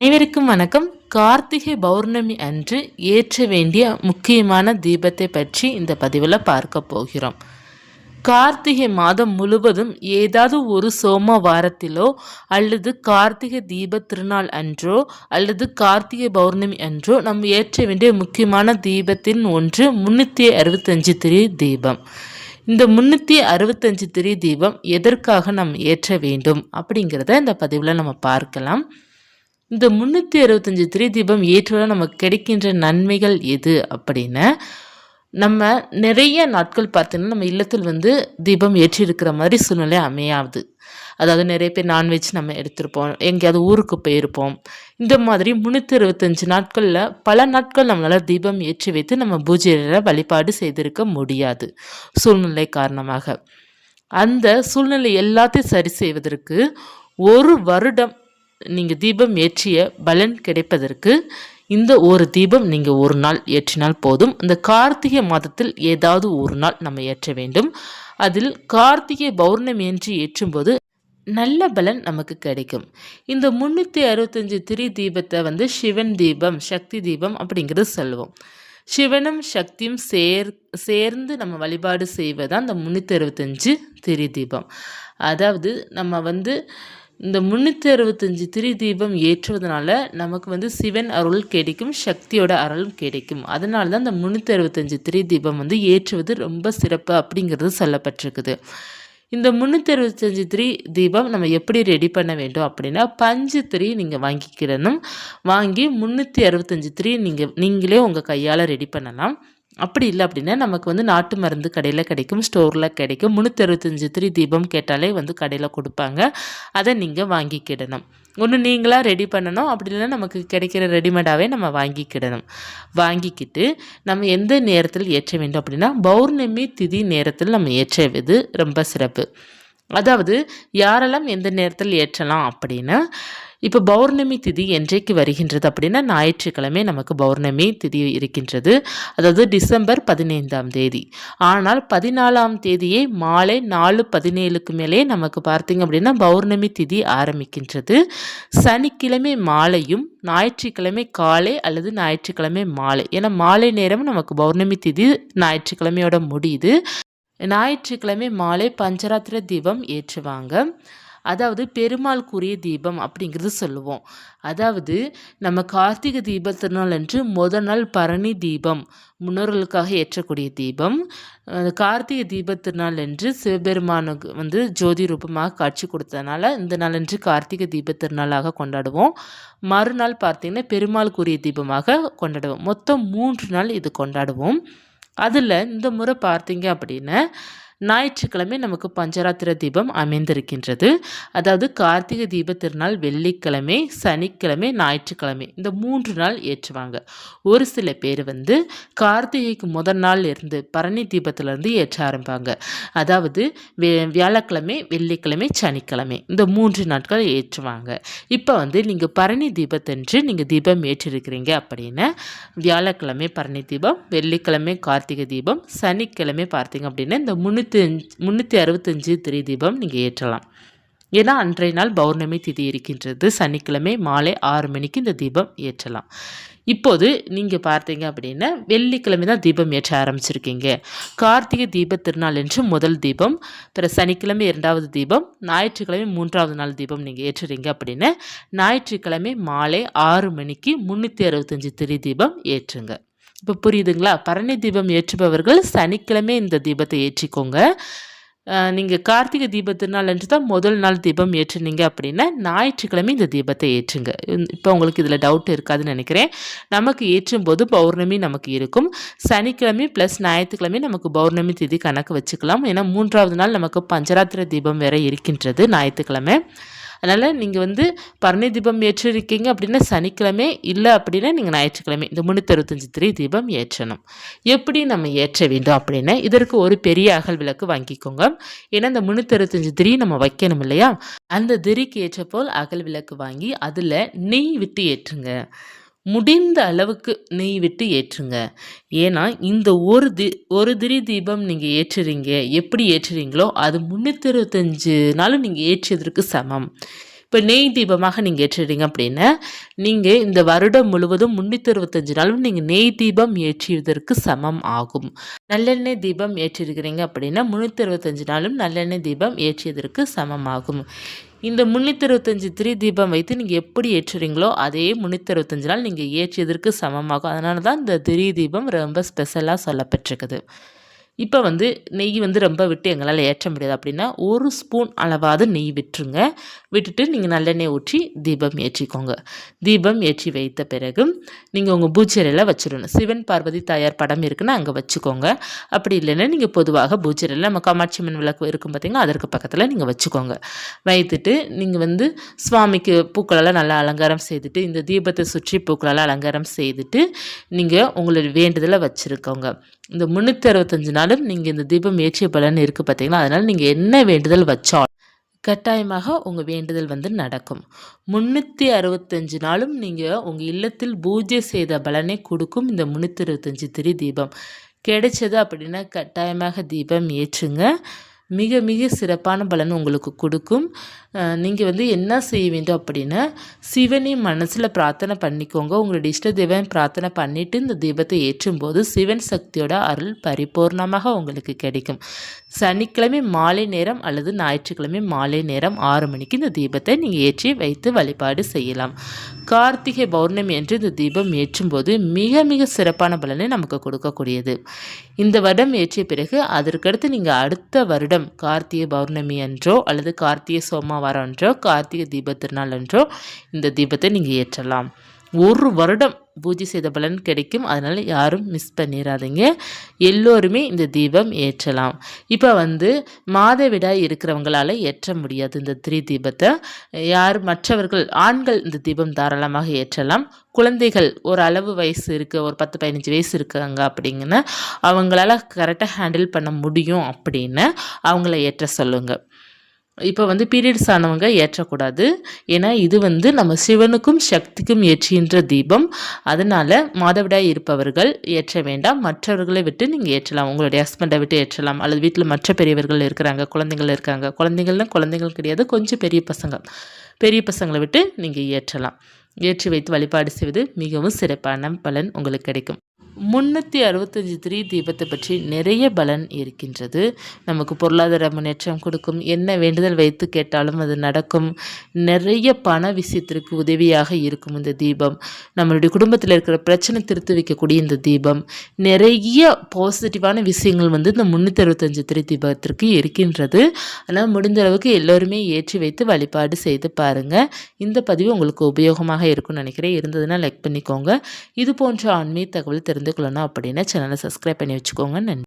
அனைவருக்கும் வணக்கம். கார்த்திகை பௌர்ணமி அன்று ஏற்ற வேண்டிய முக்கியமான தீபத்தை பற்றி இந்த பதிவில் பார்க்க போகிறோம். கார்த்திகை மாதம் முழுவதும் ஏதாவது ஒரு சோமவாரத்திலோ அல்லது கார்த்திகை தீப திருநாள் அன்றோ அல்லது கார்த்திகை பௌர்ணமி அன்றோ நம்ம ஏற்ற வேண்டிய முக்கியமான தீபத்தின் ஒன்று 365 திரி தீபம். இந்த 365 திரி தீபம் எதற்காக நம்ம ஏற்ற வேண்டும் அப்படிங்கிறத இந்த பதிவில் நம்ம பார்க்கலாம். இந்த 365 திரி தீபம் ஏற்றுவதால் நமக்கு கிடைக்கின்ற நன்மைகள் எது அப்படின்னா, நம்ம நிறைய நாட்கள் பார்த்தீங்கன்னா நம்ம இல்லத்தில் தீபம் ஏற்றி இருக்கிற மாதிரி சூழ்நிலை அமையாது. அதாவது நிறைய பேர் நான்வெஜ் நம்ம எடுத்திருப்போம், எங்கேயாவது ஊருக்கு போயிருப்போம். இந்த மாதிரி 365 நாட்களில் பல நாட்கள் நம்மளால் தீபம் ஏற்றி வைத்து நம்ம பூஜையில் வழிபாடு செய்திருக்க முடியாது சூழ்நிலை காரணமாக. அந்த சூழ்நிலை எல்லாத்தையும் சரி செய்வதற்கு ஒரு வருடம் நீங்கள் தீபம் ஏற்றிய பலன் கிடைப்பதற்கு இந்த ஒரு தீபம் நீங்கள் ஒரு நாள் ஏற்றினால் போதும். இந்த கார்த்திகை மாதத்தில் ஏதாவது ஒரு நாள் நம்ம ஏற்ற வேண்டும். அதில் கார்த்திகை பௌர்ணமி என்று ஏற்றும்போது நல்ல பலன் நமக்கு கிடைக்கும். இந்த 365 திரி தீபத்தை சிவன் தீபம், சக்தி தீபம் அப்படிங்கிறது சொல்லுவோம். சிவனும் சக்தியும் சேர்ந்து நம்ம வழிபாடு செய்வதான் இந்த 365 திரி தீபம். அதாவது நம்ம இந்த 365 திரி தீபம் ஏற்றுவதனால நமக்கு சிவன் அருள் கிடைக்கும், சக்தியோட அருளும் கிடைக்கும். அதனால தான் இந்த 365 திரி தீபம் ஏற்றுவது ரொம்ப சிறப்பு அப்படிங்கிறது சொல்லப்பட்டிருக்குது. இந்த 365 திரி தீபம் நம்ம எப்படி ரெடி பண்ண வேண்டும் அப்படின்னா, பஞ்சு திரி நீங்கள் வாங்கிக்கிடணும். வாங்கி 365 திரி நீங்களே உங்கள் கையால் ரெடி பண்ணலாம். அப்படி இல்லை அப்படின்னா நமக்கு நாட்டு மருந்து கடையில் கிடைக்கும், ஸ்டோரில் கிடைக்கும். 365 திரி தீபம் கேட்டாலே கடையில் கொடுப்பாங்க. அதை நீங்கள் வாங்கிக்கிடணும். ஒன்று நீங்களாக ரெடி பண்ணணும், அப்படி இல்லைன்னா நமக்கு கிடைக்கிற ரெடிமேடாகவே நம்ம வாங்கிக்கிடணும். வாங்கிக்கிட்டு நம்ம எந்த நேரத்தில் ஏற்ற வேண்டும் அப்படின்னா, பௌர்ணமி திதி நேரத்தில் நம்ம ஏற்றுவது ரொம்ப சிறப்பு. அதாவது யாரெல்லாம் எந்த நேரத்தில் ஏற்றலாம் அப்படின்னா, இப்போ பௌர்ணமி திதி என்றைக்கு வருகின்றது அப்படின்னா, ஞாயிற்றுக்கிழமை நமக்கு பௌர்ணமி திதி இருக்கின்றது. அதாவது டிசம்பர் 15ஆம் தேதி. ஆனால் 14ஆம் தேதியே மாலை 4:17க்கு மேலே நமக்கு பார்த்தீங்க அப்படின்னா பௌர்ணமி திதி ஆரம்பிக்கின்றது. சனிக்கிழமை மாலையும் ஞாயிற்றுக்கிழமை காலை அல்லது ஞாயிற்றுக்கிழமை மாலை, ஏன்னா மாலை நேரம் நமக்கு பௌர்ணமி திதி ஞாயிற்றுக்கிழமையோட முடியுது. ஞாயிற்றுக்கிழமை மாலை பஞ்சராத்திர தீபம் ஏற்றுவாங்க. அதாவது பெருமாளுக்குரிய தீபம் அப்படிங்கிறது சொல்லுவோம். அதாவது நம்ம கார்த்திகை தீப திருநாள் அன்று முதல் நாள் பரணி தீபம், முன்னோர்களுக்காக ஏற்றக்கூடிய தீபம். கார்த்திகை தீப திருநாள் என்று சிவபெருமானுக்கு ஜோதி ரூபமாக காட்சி கொடுத்ததுனால இந்த நாளன்று கார்த்திகை தீப திருநாளாக கொண்டாடுவோம். மறுநாள் பார்த்திங்கன்னா பெருமாளுக்குரிய தீபமாக கொண்டாடுவோம். மொத்தம் 3 நாள் இது கொண்டாடுவோம். அதில் இந்த முறை பார்த்தீங்க அப்படின்னா ஞாயிற்றுக்கிழமை நமக்கு பஞ்சராத்திர தீபம் அமைந்திருக்கின்றது. அதாவது கார்த்திகை தீப திருநாள் வெள்ளிக்கிழமை, சனிக்கிழமை, ஞாயிற்றுக்கிழமை இந்த 3 நாள் ஏற்றுவாங்க. ஒரு சில பேர் கார்த்திகைக்கு முதல் நாள் இருந்து பரணி தீபத்திலேருந்து ஏற்ற ஆரம்பிப்பாங்க. அதாவது வியாழக்கிழமை, வெள்ளிக்கிழமை, சனிக்கிழமை இந்த 3 நாட்கள் ஏற்றுவாங்க. இப்போ நீங்கள் பரணி தீபத்தன்று நீங்கள் தீபம் ஏற்றிருக்கிறீங்க அப்படின்னா, வியாழக்கிழமை பரணி தீபம், வெள்ளிக்கிழமை கார்த்திகை தீபம், சனிக்கிழமை பார்த்தீங்க அப்படின்னா இந்த 365 திரி தீபம் நீங்கள் ஏற்றலாம். ஏன்னா அன்றைய நாள் பௌர்ணமி திதி இருக்கின்றது. சனிக்கிழமை மாலை 6 மணிக்கு இந்த தீபம் ஏற்றலாம். இப்போது நீங்கள் பார்த்தீங்க அப்படின்னா வெள்ளிக்கிழமை தான் தீபம் ஏற்ற ஆரம்பிச்சிருக்கீங்க. கார்த்திகை தீப திருநாள் என்று முதல் தீபம், பிற சனிக்கிழமை 2வது தீபம், ஞாயிற்றுக்கிழமை 3வது நாள் தீபம் நீங்கள் ஏற்றுறீங்க அப்படின்னா, ஞாயிற்றுக்கிழமை மாலை 6 மணிக்கு 365 திரி தீபம் ஏற்றுங்க. இப்போ புரியுதுங்களா? பரணி தீபம் ஏற்றுபவர்கள் சனிக்கிழமை இந்த தீபத்தை ஏற்றிக்கோங்க. நீங்கள் கார்த்திகை தீப திருநாள் அன்று தான் முதல் நாள் தீபம் ஏற்றுனீங்க அப்படின்னா, ஞாயிற்றுக்கிழமை இந்த தீபத்தை ஏற்றுங்க. இப்போ உங்களுக்கு இதில் டவுட் இருக்காதுன்னு நினைக்கிறேன். நமக்கு ஏற்றும் போது பௌர்ணமி நமக்கு இருக்கும். சனிக்கிழமை ப்ளஸ் ஞாயிற்றுக்கிழமை நமக்கு பௌர்ணமி திதி கணக்கு வச்சுக்கலாம். ஏன்னா 3வது நாள் நமக்கு பஞ்சராத்திர தீபம் வேற இருக்கின்றது ஞாயிற்றுக்கிழமை. அதனால் நீங்கள் பரணி தீபம் ஏற்றிருக்கீங்க அப்படின்னா சனிக்கிழமை, இல்லை அப்படின்னா நீங்கள் ஞாயிற்றுக்கிழமை இந்த 365 திரி தீபம் ஏற்றணும். எப்படி நம்ம ஏற்ற வேண்டும் அப்படின்னா, இதற்கு ஒரு பெரிய அகல் விளக்கு வாங்கிக்கோங்க. ஏன்னா இந்த 365 திரி நம்ம வைக்கணும் இல்லையா, அந்த திரிக்கு ஏற்றப்போல் அகல் விளக்கு வாங்கி அதில் நெய் விட்டு ஏற்றுங்க. முடிந்த அளவுக்கு நெய் விட்டு ஏற்றுங்க. ஏன்னா இந்த ஒரு திரி தீபம் நீங்கள் ஏற்றுறீங்க, எப்படி ஏற்றுறீங்களோ அது 365 நாளும் நீங்கள் ஏற்றியதற்கு சமம். இப்போ நெய் தீபமாக நீங்கள் ஏற்றுறீங்க அப்படின்னா நீங்கள் இந்த வருடம் முழுவதும் 365 நாளும் நீங்கள் நெய் தீபம் ஏற்றியதற்கு சமம் ஆகும். நல்லெண்ணெய் தீபம் ஏற்றிருக்கிறீங்க அப்படின்னா 365 நாளும் நல்லெண்ணெய் தீபம் ஏற்றியதற்கு சமமாகும். இந்த 365 திரி தீபம் வைத்து நீங்கள் எப்படி ஏற்றுறீங்களோ அதே 365 நாள் நீங்கள் ஏற்றியதற்கு சமமாகும். அதனால தான் இந்த திரி தீபம் ரொம்ப ஸ்பெஷலாக சொல்லப்பட்டிருக்குது. இப்போ நெய் ரொம்ப விட்டு எங்களால் ஏற்ற முடியாது அப்படின்னா 1 ஸ்பூன் அளவாவது நெய் விட்டுருங்க. விட்டுட்டு நீங்கள் நல்லெண்ணெய் ஊற்றி தீபம் ஏற்றிக்கோங்க. தீபம் ஏற்றி வைத்த பிறகு நீங்கள் உங்கள் பூஜை அறையில் வச்சிடணும். சிவன் பார்வதி தாயார் படம் இருக்குன்னா அங்கே வச்சுக்கோங்க. அப்படி இல்லைன்னா நீங்கள் பொதுவாக பூஜை அறையில் நம்ம காமாட்சி அம்மன் விளக்கு இருக்கும் பார்த்தீங்கன்னா அதற்கு பக்கத்தில் நீங்கள் வச்சுக்கோங்க. வைத்துட்டு நீங்கள் சுவாமிக்கு பூக்களெல்லாம் நல்லா அலங்காரம் செய்துட்டு இந்த தீபத்தை சுற்றி பூக்களெல்லாம் அலங்காரம் செய்துட்டு நீங்கள் உங்களுடைய வேண்டுதலை வச்சுருக்கோங்க. இந்த 365 நாளும் நீங்கள் இந்த தீபம் ஏற்றிய பலன் இருக்குது பார்த்தீங்களா, அதனால் நீங்கள் என்ன வேண்டுதல் வச்சாலும் கட்டாயமாக உங்கள் வேண்டுதல் நடக்கும். 365 நாளும் நீங்கள் உங்கள் இல்லத்தில் பூஜை செய்த பலனை கொடுக்கும் இந்த 365 திரி தீபம். கிடைச்சது அப்படின்னா கட்டாயமாக தீபம் ஏற்றுங்க. மிக மிக சிறப்பான பலன் உங்களுக்கு கொடுக்கும். நீங்கள் என்ன செய்ய வேண்டும் அப்படின்னா சிவனை மனசில் பிரார்த்தனை பண்ணிக்கோங்க. உங்களுடைய இஷ்ட தெய்வம் பிரார்த்தனை பண்ணிவிட்டு இந்த தீபத்தை ஏற்றும்போது சிவன் சக்தியோட அருள் பரிபூர்ணமாக உங்களுக்கு கிடைக்கும். சனிக்கிழமை மாலை நேரம் அல்லது ஞாயிற்றுக்கிழமை மாலை நேரம் 6 மணிக்கு இந்த தீபத்தை நீங்கள் ஏற்றி வைத்து வழிபாடு செய்யலாம். கார்த்திகை பௌர்ணமி என்று இந்த தீபம் ஏற்றும்போது மிக மிக சிறப்பான பலனை நமக்கு கொடுக்கக்கூடியது. இந்த வருடம் ஏற்றிய பிறகு அதற்கடுத்து நீங்கள் அடுத்த வருடம் கார்த்திகை பௌர்ணமி அன்றோ அல்லது கார்த்திகை சோமவாரம் அன்றோ கார்த்திகை தீப திருநாள் அன்றோ இந்த தீபத்தை நீங்கள் ஏற்றலாம். 1 வருடம் பூஜை செய்த பலன் கிடைக்கும். அதனால் யாரும் மிஸ் பண்ணிடாதீங்க. எல்லோருமே இந்த தீபம் ஏற்றலாம். இப்போ மாதவிடாய் இருக்கிறவங்களால ஏற்ற முடியாது இந்த திரி தீபத்தை. மற்றவர்கள் ஆண்கள் இந்த தீபம் தாராளமாக ஏற்றலாம். குழந்தைகள் ஒரு அளவு வயசு இருக்குது, ஒரு 10-15 வயசு இருக்காங்க அப்படிங்கன்னா அவங்களால கரெக்டாக ஹேண்டில் பண்ண முடியும் அப்படின்னு அவங்கள ஏற்ற சொல்லுங்கள். இப்போ பீரியட்ஸ் ஆனவங்க ஏற்றக்கூடாது. ஏன்னா இது நம்ம சிவனுக்கும் சக்திக்கும் ஏற்றுகின்ற தீபம். அதனால் மாதவிடாய் இருப்பவர்கள் ஏற்ற வேண்டாம். மற்றவர்களை விட்டு நீங்கள் ஏற்றலாம். உங்களுடைய ஹஸ்பண்டை விட்டு ஏற்றலாம். அல்லது வீட்டில் மற்ற பெரியவர்கள் இருக்கிறாங்க, குழந்தைகள் இருக்காங்க. குழந்தைகள் கிடையாது, கொஞ்சம் பெரிய பசங்களை விட்டு நீங்கள் ஏற்றலாம். ஏற்றி வைத்து வழிபாடு செய்வது மிகவும் சிறப்பான பலன் உங்களுக்கு கிடைக்கும். 365 திரி தீபத்தை பற்றி நிறைய பலன் இருக்கின்றது. நமக்கு பொருளாதார முன்னேற்றம் கொடுக்கும். என்ன வேண்டுதல் வைத்து கேட்டாலும் அது நடக்கும். நிறைய பண விஷயத்திற்கு உதவியாக இருக்கும் இந்த தீபம். நம்மளுடைய குடும்பத்தில் இருக்கிற பிரச்சனை திருத்து வைக்கக்கூடிய இந்த தீபம். நிறைய பாசிட்டிவான விஷயங்கள் இந்த 365 திரி தீபத்திற்கு இருக்கின்றது. அதனால் முடிந்த அளவுக்கு எல்லோருமே ஏற்றி வைத்து வழிபாடு செய்து பாருங்கள். இந்த பதிவு உங்களுக்கு உபயோகமாக இருக்கும்னு நினைக்கிறேன். இருந்ததுன்னா லைக் பண்ணிக்கோங்க. இது போன்ற ஆன்மீக தகவல் தெரிந்து கொள்ளணும் அப்படின்னா சேனலை சப்ஸ்கிரைப் பண்ணி வச்சுக்கோங்க. நன்றி.